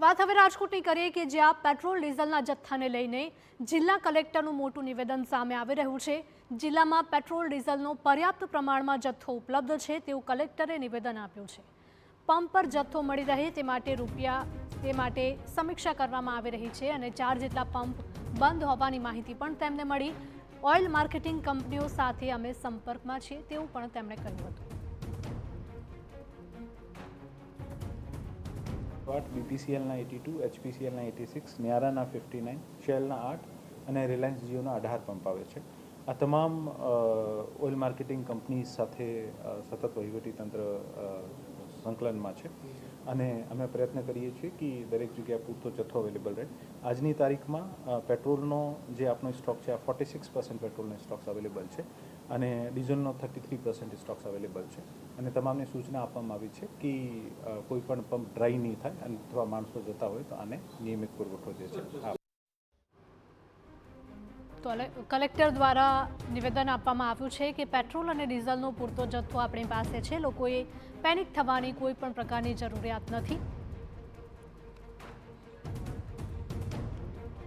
વાત હવે રાજકોટની કરીએ કે જ્યાં પેટ્રોલ ડીઝલના જથ્થાને લઈને જિલ્લા કલેક્ટરનું મોટું નિવેદન સામે આવી રહ્યું છે। જિલ્લામાં પેટ્રોલ ડીઝલનો પર્યાપ્ત પ્રમાણમાં જથ્થો ઉપલબ્ધ છે તેવું કલેક્ટરે નિવેદન આપ્યું છે। પંપ પર જથ્થો મળી રહે તે માટે સમીક્ષા કરવામાં આવી રહી છે અને 4 જેટલા પંપ બંધ હોવાની માહિતી પણ તેમને મળી। ઓઇલ માર્કેટિંગ કંપનીઓ સાથે અમે સંપર્કમાં છીએ તેવું પણ તેમણે કહ્યું હતું। BPCLના 82, HPCLના 86, ન્યારાના 59, શેલના 8 અને રિલાયન્સ જીઓના 18 પંપ આવે છે। આ તમામ ઓઇલ માર્કેટિંગ કંપની સાથે સતત વહીવટીતંત્ર સંકલનમાં છે અને અમે પ્રયત્ન કરીએ છીએ કે દરેક જગ્યાએ પૂરતો જથ્થો અવેલેબલ રહે। આજની તારીખમાં પેટ્રોલનો જે આપણો સ્ટોક છે આ 46% પેટ્રોલનો સ્ટોક્સ અવેલેબલ છે અને ડીઝલનો 33% સ્ટોક્સ અવેલેબલ છે અને તમામને સૂચના આપવામાં આવી છે કે કોઈ પણ પંપ ડ્રાય નહીં થાય અને અથવા માણસો જતા હોય તો આને નિયમિત પુરવઠો જે છે। તો કલેક્ટર દ્વારા નિવેદન આપવામાં આવ્યું છે કે પેટ્રોલ અને ડીઝલનો પૂરતો જથ્થો આપણી પાસે છે, લોકોએ પેનિક થવાની કોઈ પણ પ્રકારની જરૂરિયાત નથી।